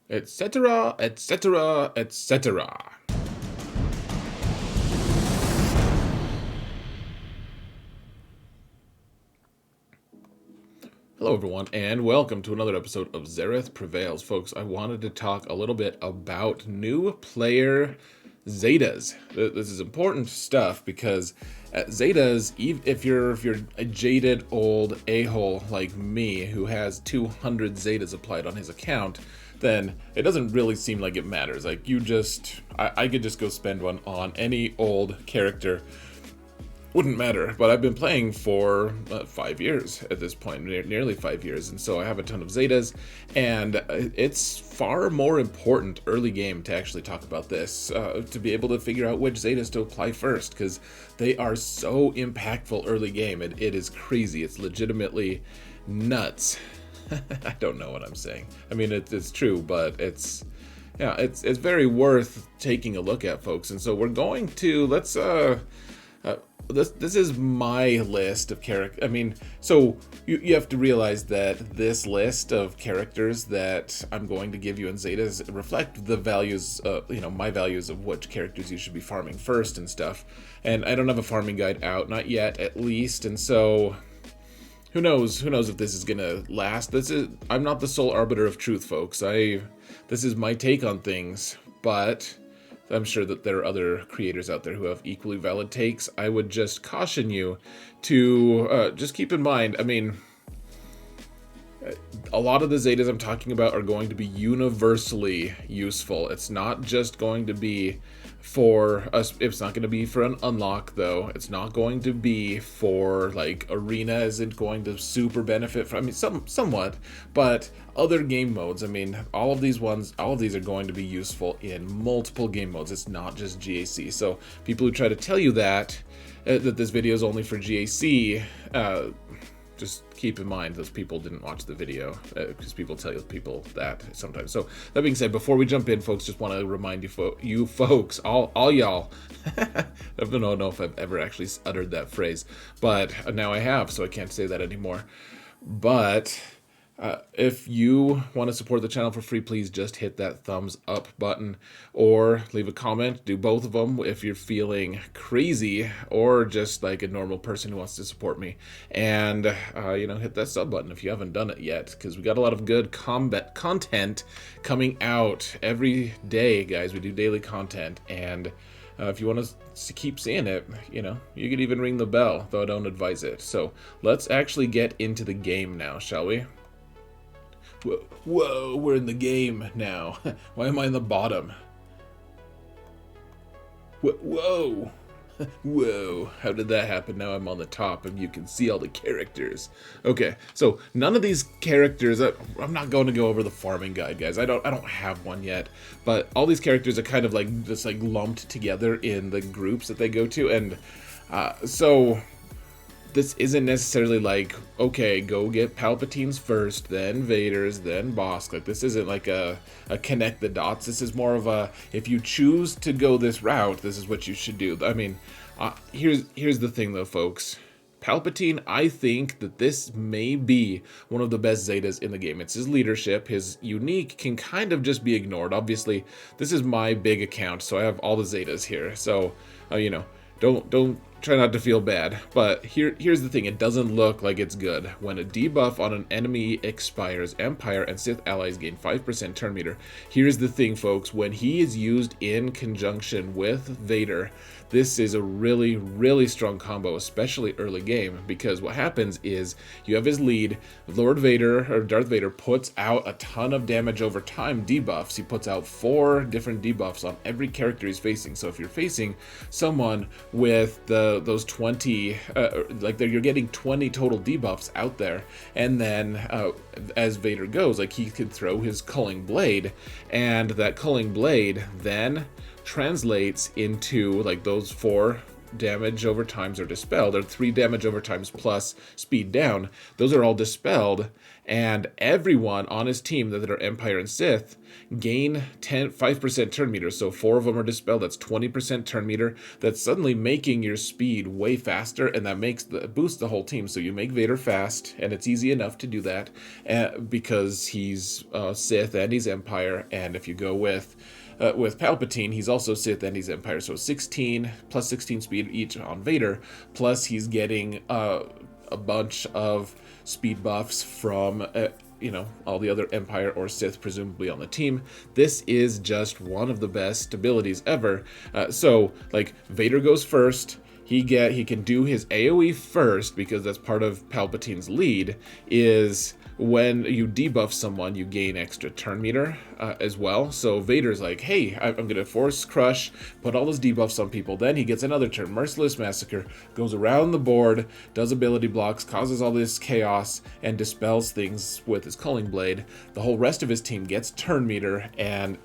etc., etc., etc. Hello, everyone, and welcome to another episode of Zareth Prevails. Folks, I wanted to talk a little bit about new player zetas. This is important stuff because at zetas, if you're a jaded old a-hole like me who has 200 zetas applied on his account, then it doesn't really seem like it matters. Like, I could just go spend one on any old character. Wouldn't matter, but I've been playing for 5 years at this point, nearly 5 years, and so I have a ton of zetas, and it's far more important early game to actually talk about this, to be able to figure out which zetas to apply first, because they are so impactful early game. It is crazy. It's legitimately nuts. I don't know what I'm saying. I mean, it's true, but it's very worth taking a look at, folks. And so we're going to this is my list of characters. I mean, so you have to realize that this list of characters that I'm going to give you in zetas reflect the values, my values of which characters you should be farming first and stuff. And I don't have a farming guide out, not yet, at least. And so who knows if this is gonna last. I'm not the sole arbiter of truth, folks. This is my take on things, but I'm sure that there are other creators out there who have equally valid takes. I would just caution you to just keep in mind, I mean, a lot of the zetas I'm talking about are going to be universally useful. It's not just going to be for us. It's not going to be for an unlock, though. It's not going to be for, like, arena isn't going to super benefit from, I mean, somewhat, but other game modes. I mean, all of these are going to be useful in multiple game modes. It's not just GAC. So people who try to tell you that this video is only for GAC, just keep in mind those people didn't watch the video, because people tell people that sometimes. So that being said, before we jump in, folks, just want to remind you folks, all y'all, I don't know if I've ever actually uttered that phrase, but now I have, so I can't say that anymore. But if you want to support the channel for free, please just hit that thumbs up button or leave a comment. Do both of them if you're feeling crazy or just like a normal person who wants to support me. And, hit that sub button if you haven't done it yet, because we got a lot of good combat content coming out every day, guys. We do daily content, and if you want to keep seeing it, you could even ring the bell, though I don't advise it. So let's actually get into the game now, shall we? Whoa, we're in the game now. Why am I in the bottom? Whoa. Whoa, how did that happen? Now I'm on the top and you can see all the characters. Okay, so none of these characters, I'm not going to go over the farming guide, guys. I don't have one yet, but all these characters are kind of like just like lumped together in the groups that they go to, and so this isn't necessarily like, okay, go get Palpatine's first, then Vader's, then Bossk. Like, this isn't like a connect the dots. This is more of a, if you choose to go this route, this is what you should do. I mean, here's the thing, though, folks. Palpatine, I think that this may be one of the best zetas in the game. It's his leadership. His unique can kind of just be ignored. Obviously, this is my big account, so I have all the zetas here. So, don't try not to feel bad, but here's the thing. It doesn't look like it's good. When a debuff on an enemy expires, Empire and Sith allies gain 5% turn meter. Here's the thing, folks. When he is used in conjunction with Vader, this is a really, really strong combo, especially early game, because what happens is you have his lead, Lord Vader, or Darth Vader, puts out a ton of damage over time debuffs. He puts out 4 different debuffs on every character he's facing. So if you're facing someone with those 20, you're getting 20 total debuffs out there, and then as Vader goes, like, he can throw his culling blade, and that culling blade then translates into, like, those 4 damage over times are dispelled, or 3 damage over times plus speed down. Those are all dispelled, and everyone on his team that are Empire and Sith gain 5% turn meter. So 4 of them are dispelled. That's 20% turn meter. That's suddenly making your speed way faster, and that boosts the whole team. So you make Vader fast, and it's easy enough to do that because he's Sith and he's Empire. And if you go with Palpatine, he's also Sith and he's Empire. So 16 plus 16 speed each on Vader, plus he's getting a bunch of speed buffs from all the other Empire or Sith presumably on the team. This is just one of the best abilities ever. So like Vader goes first. He can do his AoE first because that's part of Palpatine's lead. Is when you debuff someone, you gain extra turn meter as well. So Vader's like, hey, I'm going to force crush, put all those debuffs on people. Then he gets another turn. Merciless Massacre goes around the board, does ability blocks, causes all this chaos, and dispels things with his Culling Blade. The whole rest of his team gets turn meter, and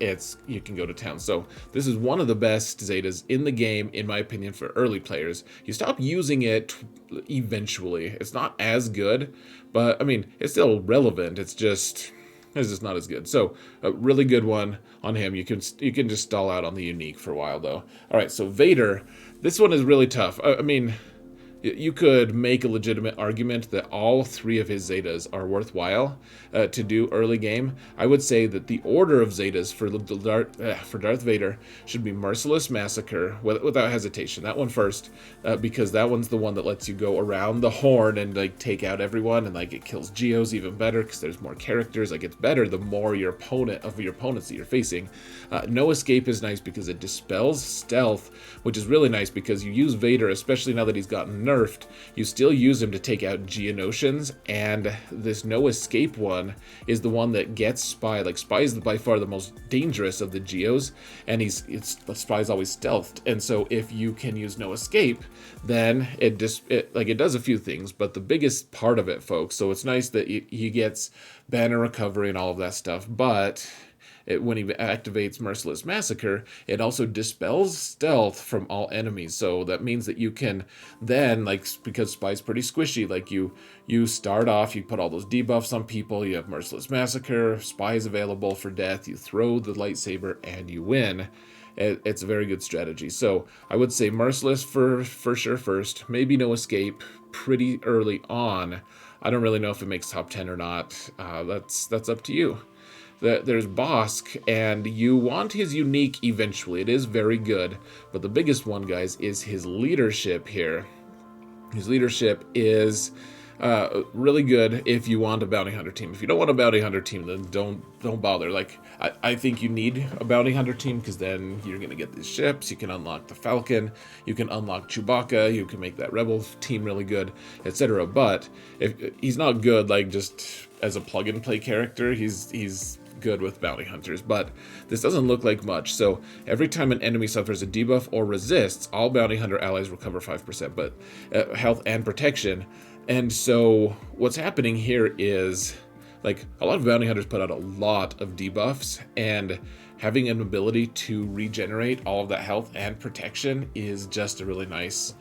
you can go to town. So this is one of the best Zetas in the game, in my opinion, for early players. You stop using it eventually. It's not as good, but I mean, it's still relevant. It's just not as good. So a really good one on him. You can just stall out on the unique for a while though. All right, so Vader, this one is really tough. I mean, you could make a legitimate argument that all 3 of his Zetas are worthwhile to do early game. I would say that the order of Zetas for Darth Vader should be Merciless Massacre without hesitation. That one first, because that one's the one that lets you go around the horn and like take out everyone, and like it kills Geos even better because there's more characters. Like it's better the more your opponents that you're facing. No Escape is nice because it dispels stealth, which is really nice because you use Vader, especially now that he's gotten nerfed, you still use him to take out Geonosians, and this No Escape one is the one that gets Spy. Like Spy is by far the most dangerous of the Geos, and Spy's always stealthed, and so if you can use No Escape, then it does a few things, but the biggest part of it, folks, so it's nice that he gets banner recovery and all of that stuff, but when he activates Merciless Massacre, it also dispels stealth from all enemies. So that means that you can then, because Spy's pretty squishy, like you start off, you put all those debuffs on people, you have Merciless Massacre, Spy is available for death, you throw the lightsaber, and you win. It's a very good strategy. So I would say Merciless for sure first, maybe No Escape pretty early on. I don't really know if it makes top 10 or not. That's up to you. There's Bossk, and you want his unique eventually. It is very good, but the biggest one, guys, is his leadership here. His leadership is really good if you want a bounty hunter team. If you don't want a bounty hunter team, then don't bother. Like I think you need a bounty hunter team because then you're gonna get these ships. You can unlock the Falcon. You can unlock Chewbacca. You can make that Rebel team really good, etc. But if he's not good, like just as a plug and play character, he's good with bounty hunters, but this doesn't look like much. So every time an enemy suffers a debuff or resists, all bounty hunter allies recover 5%, but health and protection. And so what's happening here is, like, a lot of bounty hunters put out a lot of debuffs, and having an ability to regenerate all of that health and protection is just a really nice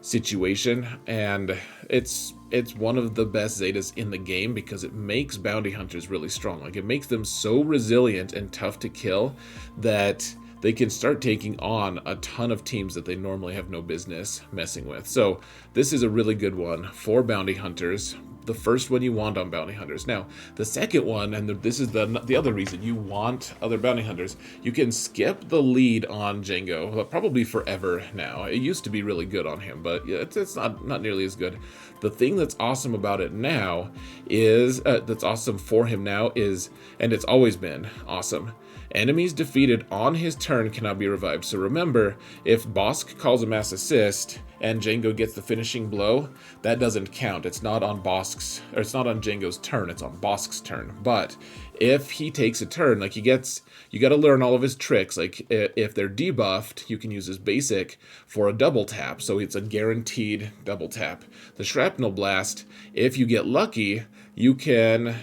situation, and it's one of the best Zetas in the game because it makes bounty hunters really strong. Like, it makes them so resilient and tough to kill that they can start taking on a ton of teams that they normally have no business messing with. So this is a really good one for bounty hunters. The first one you want on bounty hunters. Now, the second one, and this is the other reason you want other bounty hunters, you can skip the lead on Jango, probably forever now. It used to be really good on him, but it's not nearly as good. The thing that's awesome about it now is, that's awesome for him now is, and it's always been awesome, enemies defeated on his turn cannot be revived. So remember, if Bossk calls a mass assist and Jango gets the finishing blow, that doesn't count. It's not on it's not on Jango's turn, it's on Bossk's turn. But if he takes a turn, like you got to learn all of his tricks. Like if they're debuffed, you can use his basic for a double tap. So it's a guaranteed double tap. The Shrapnel Blast, if you get lucky, you can,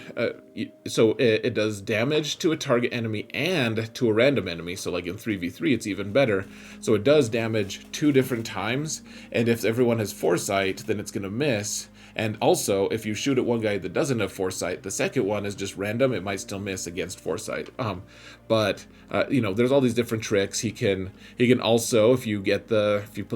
so it does damage to a target enemy and to a random enemy. So like in 3v3, it's even better. So it does damage 2 different times. And if everyone has foresight, then it's going to miss. And also, if you shoot at one guy that doesn't have foresight, the second one is just random. It might still miss against foresight. But you know, there's all these different tricks. He can also, if you put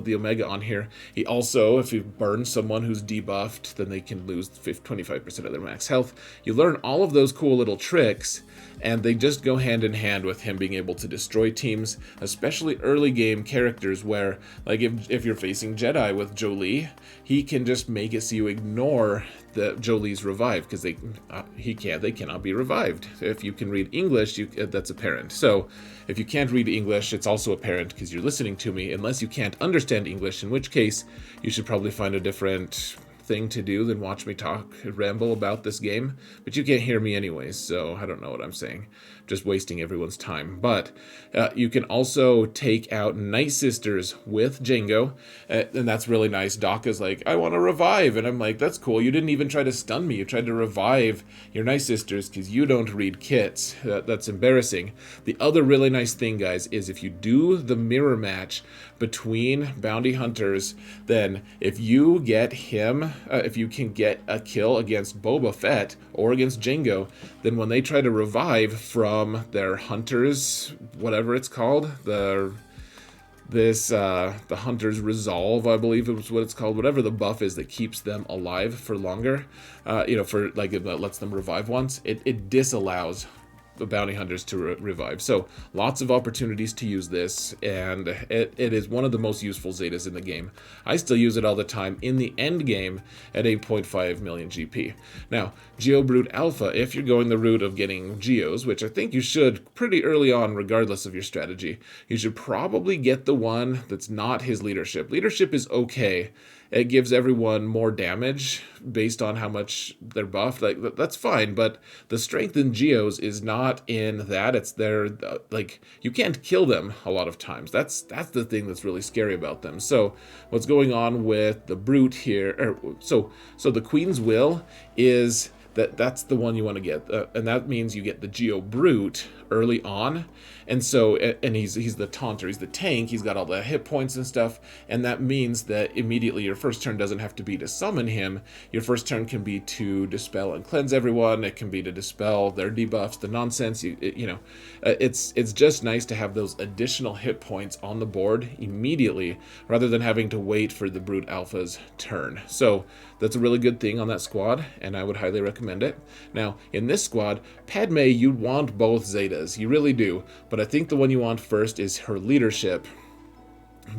the Omega on here, he also, if you burn someone who's debuffed, then they can lose 25% of their max health. You learn all of those cool little tricks, and they just go hand in hand with him being able to destroy teams, especially early game characters where, like, if you're facing Jedi with Jolee, he can just make it so you ignore the Jolee's revive, because they cannot be revived. If you can read English, that's apparent. So if you can't read English, it's also apparent because you're listening to me, unless you can't understand English, in which case you should probably find a different thing to do than watch me talk and ramble about this game. But you can't hear me anyways, so I don't know what I'm saying. Just wasting everyone's time. But you can also take out Night Sisters with Jango, and that's really nice. Doc is like, I want to revive, and I'm like, that's cool. You didn't even try to stun me. You tried to revive your Night Sisters because you don't read kits. That's embarrassing. The other really nice thing, guys, is if you do the mirror match between bounty hunters, then if you get him, if you can get a kill against Boba Fett or against Jango, then when they try to revive from their hunters, whatever it's called, the hunter's resolve, I believe it was what it's called, whatever the buff is that keeps them alive for longer, for like, it lets them revive once, it disallows the bounty hunters to revive. So lots of opportunities to use this, and it is one of the most useful zetas in the game. I still use it all the time in the end game at 8.5 million GP. Now, Geobrute Alpha, if you're going the route of getting Geos, which I think you should pretty early on regardless of your strategy, you should probably get the one that's not his leadership. Leadership is okay. It gives everyone more damage based on how much they're buffed. Like, that's fine, but the strength in Geos is not in that. It's their, like, you can't kill them a lot of times. That's the thing that's really scary about them. So what's going on with the Brute here, so the Queen's Will is that's the one you want to get, and that means you get the Geo Brute early on, and so, and he's the taunter, he's the tank, he's got all the hit points and stuff, and that means that immediately your first turn doesn't have to be to summon him. Your first turn can be to dispel and cleanse everyone. It can be to dispel their debuffs, the nonsense. It's just nice to have those additional hit points on the board immediately, rather than having to wait for the Brute Alpha's turn. So that's a really good thing on that squad, and I would highly recommend it. Now, in this squad, Padme, you want both Zetas, you really do, but I think the one you want first is her leadership,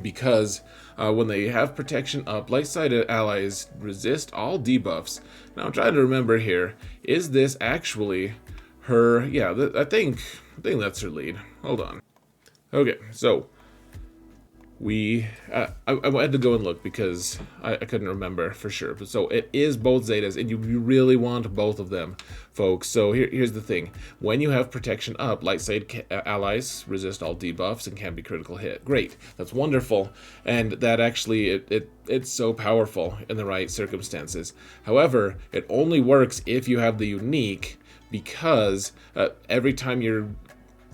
because when they have protection up, light-sided allies resist all debuffs. Now, I'm trying to remember here, is this actually her? Yeah, I think that's her lead. Hold on. Okay, so I had to go and look because I couldn't remember for sure. But so it is both Zetas, and you really want both of them, folks. So here's the thing. When you have protection up, light side allies resist all debuffs and can be critical hit. Great. That's wonderful. And that actually, it's so powerful in the right circumstances. However, it only works if you have the unique, because every time you're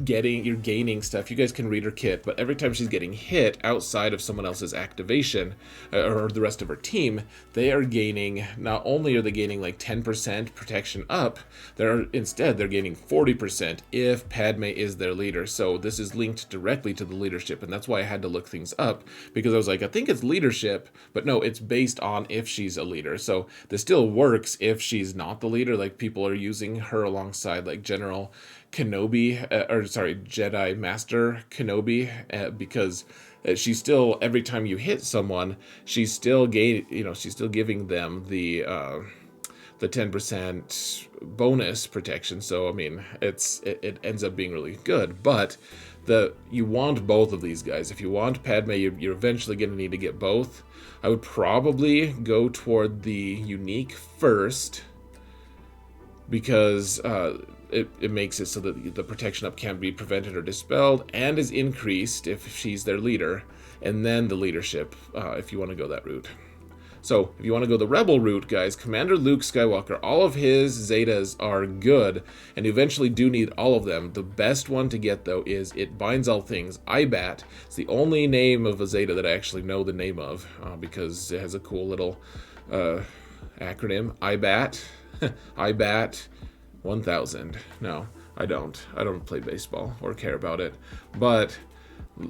gaining stuff. You guys can read her kit, but every time she's getting hit outside of someone else's activation or the rest of her team, they are gaining, not only are they gaining like 10% protection up, they're gaining 40% if Padme is their leader. So this is linked directly to the leadership, and that's why I had to look things up, because I was like, I think it's leadership, but no, it's based on if she's a leader. So this still works if she's not the leader. Like, people are using her alongside like General Kenobi, Jedi Master Kenobi, because she's still, every time you hit someone, she's still giving them the 10% bonus protection. So I mean, it ends up being really good. But you want both of these guys. If you want Padme, you're eventually going to need to get both. I would probably go toward the unique first, because it makes it so that the protection up can be prevented or dispelled, and is increased if she's their leader, and then the leadership, if you want to go that route. So if you want to go the rebel route, guys, Commander Luke Skywalker, all of his Zetas are good, and you eventually do need all of them. The best one to get, though, is It Binds All Things, IBAT. It's the only name of a Zeta that I actually know the name of, because it has a cool little acronym, IBAT. IBAT 1000. No, I don't. I don't play baseball or care about it. But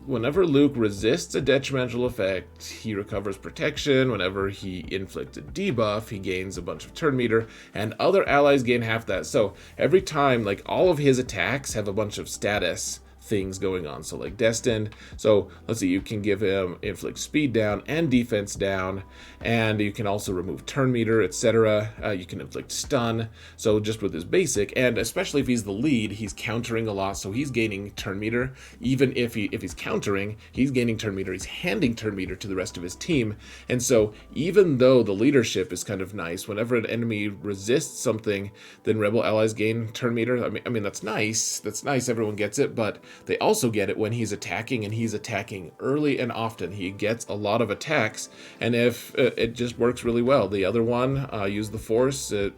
whenever Luke resists a detrimental effect, he recovers protection. Whenever he inflicts a debuff, he gains a bunch of turn meter, and other allies gain half that. So every time, like, all of his attacks have a bunch of status things going on. So like destined, so let's see, you can give him inflict speed down and defense down, and you can also remove turn meter, etc. You can inflict stun. So just with his basic, and especially if he's the lead, he's countering a lot, so he's gaining turn meter. Even if he's countering, he's gaining turn meter. He's handing turn meter to the rest of his team. And so even though the leadership is kind of nice, whenever an enemy resists something, then rebel allies gain turn meter. I mean that's nice. That's nice. Everyone gets it, but they also get it when he's attacking, and he's attacking early and often. He gets a lot of attacks, and if it just works really well. The other one, use the Force, it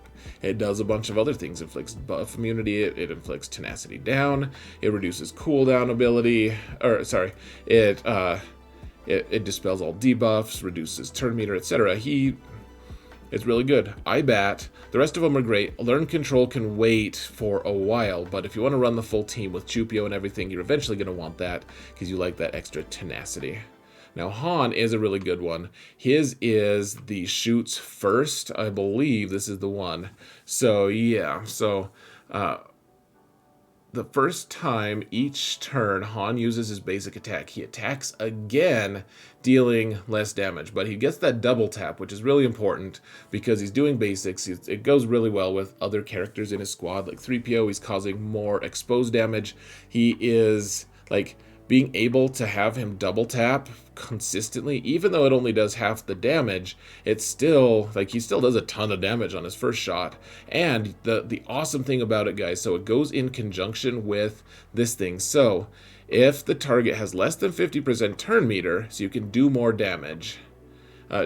does a bunch of other things. It inflicts buff immunity, it inflicts tenacity down, it reduces cooldown ability, or sorry, it dispels all debuffs, reduces turn meter, etc. It's really good. IBAT. The rest of them are great. Learn Control can wait for a while, but if you want to run the full team with Chupio and everything, you're eventually going to want that because you like that extra tenacity. Now, Han is a really good one. His is the shoots first. I believe this is the one. So, yeah. So, the first time each turn Han uses his basic attack, he attacks again, dealing less damage. But he gets that double tap, which is really important because he's doing basics. It goes really well with other characters in his squad, like 3PO. He's causing more exposed damage. He is, like, being able to have him double tap consistently, even though it only does half the damage, it's still, like, he still does a ton of damage on his first shot. And the awesome thing about it, guys, so it goes in conjunction with this thing. So if the target has less than 50% turn meter, so you can do more damage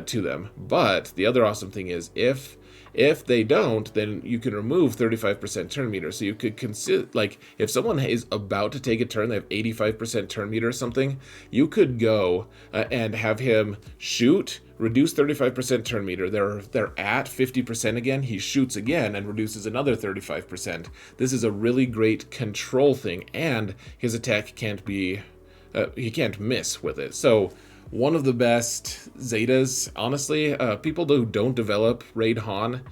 to them. But the other awesome thing is if they don't, then you can remove 35% turn meter. So you could consider, like, if someone is about to take a turn, they have 85% turn meter or something, you could go and have him shoot, reduce 35% turn meter. They're at 50% again. He shoots again and reduces another 35%. This is a really great control thing, and his attack can't be, he can't miss with it. So one of the best Zetas, honestly. People who don't develop Raid Han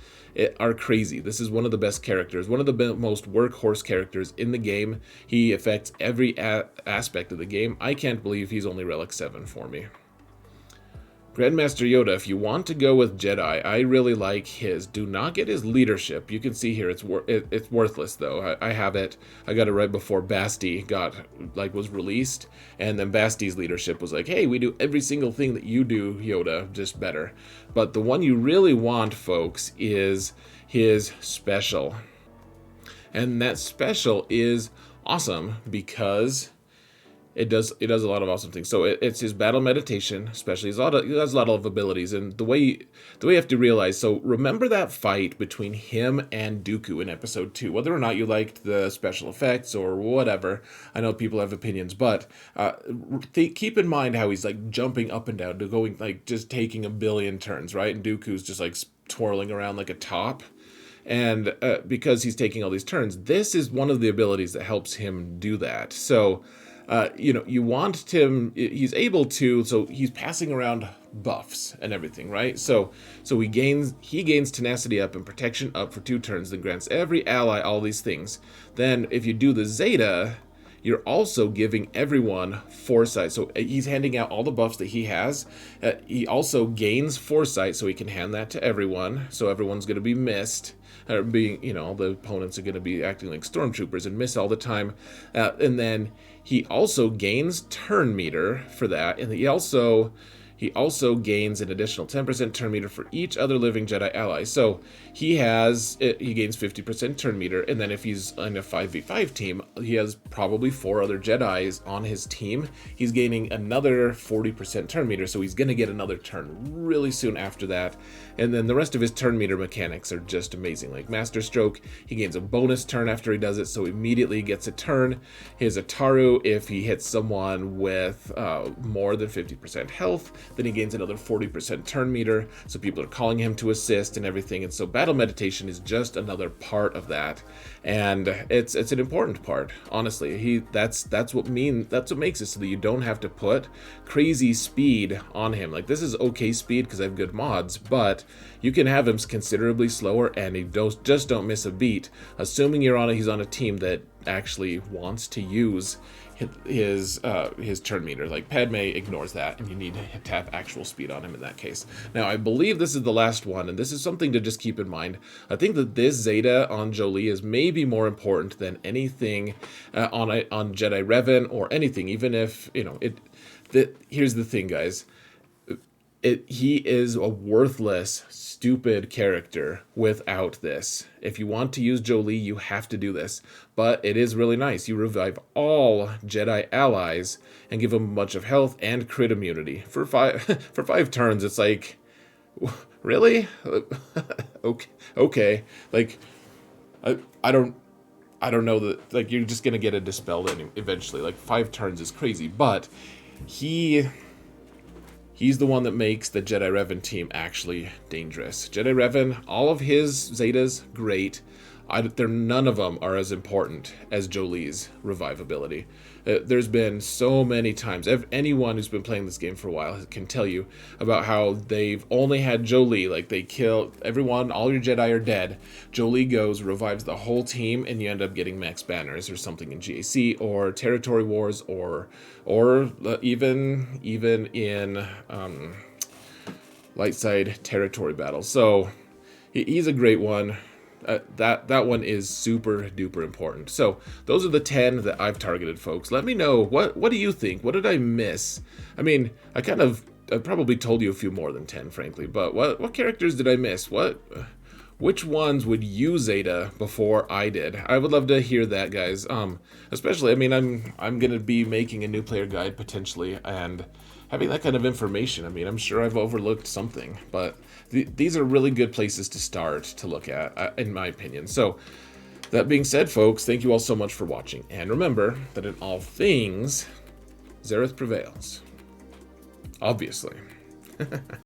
are crazy. This is one of the best characters, one of the most workhorse characters in the game. He affects every aspect of the game. I can't believe he's only Relic 7 for me. Grandmaster Yoda, if you want to go with Jedi, I really like his. Do not get his leadership. You can see here it's worthless though. I have it. I got it right before Basti was released, and then Basti's leadership was like, hey, we do every single thing that you do, Yoda, just better. But the one you really want, folks, is his special. And that special is awesome because it does a lot of awesome things. So it's his battle meditation, especially. He has a lot of abilities, and the way you have to realize. So remember that fight between him and Dooku in Episode 2. Whether or not you liked the special effects or whatever, I know people have opinions, but keep in mind how he's like jumping up and down, going like just taking a billion turns, right? And Dooku's just like twirling around like a top. And because he's taking all these turns, this is one of the abilities that helps him do that. So you want him, he's able to, so he's passing around buffs and everything, right? So he gains tenacity up and protection up for 2 turns, then grants every ally all these things. Then if you do the Zeta, you're also giving everyone foresight. So he's handing out all the buffs that he has. He also gains foresight, so he can hand that to everyone. So everyone's going to be missed. The opponents are going to be acting like stormtroopers and miss all the time. And then he also gains turn meter for that. And he also gains an additional 10% turn meter for each other living Jedi ally. So he gains 50% turn meter, and then if he's in a 5v5 team, he has probably 4 other Jedis on his team. He's gaining another 40% turn meter, so he's going to get another turn really soon after that. And then the rest of his turn meter mechanics are just amazing. Like Master Stroke, he gains a bonus turn after he does it, so immediately gets a turn. His Ataru, if he hits someone with more than 50% health, then he gains another 40% turn meter, so people are calling him to assist and everything, and so battle meditation is just another part of that, and it's an important part, honestly. That's what makes it so that you don't have to put crazy speed on him. Like, this is okay speed because I have good mods, but you can have him considerably slower and he just don't miss a beat, assuming he's on a team that actually wants to use his turn meter. Like, Padme ignores that, and you need to have actual speed on him in that case. Now, I believe this is the last one, and this is something to just keep in mind. I think that this Zeta on Jolee is maybe more important than anything on Jedi Revan or anything, even if, you know, here's the thing, guys. He is a worthless, stupid character without this. If you want to use Jolee, you have to do this. But it is really nice. You revive all Jedi allies and give them a bunch of health and crit immunity. For five turns, it's like, really? Okay. Like, I don't know that, like, you're just gonna get it dispelled eventually. Like, 5 turns is crazy, but he's the one that makes the Jedi Revan team actually dangerous. Jedi Revan, all of his Zetas, great. None of them are as important as Jolee's revivability. There's been so many times, anyone who's been playing this game for a while can tell you about how they've only had Jolee, like they kill everyone, all your Jedi are dead. Jolee goes, revives the whole team, and you end up getting max banners or something in GAC or territory wars or even in light side territory battles. So he's a great one. That one is super duper important. So those are the 10 that I've targeted, folks. Let me know, what do you think? What did I miss? I mean, I probably told you a few more than 10, frankly, but what characters did I miss? Which ones would you Zeta before I did? I would love to hear that, guys. Especially, I mean, I'm gonna be making a new player guide potentially, and having that kind of information, I mean, I'm sure I've overlooked something, but these are really good places to start to look at, in my opinion. So, that being said, folks, thank you all so much for watching, and remember that in all things, Zereth prevails. Obviously.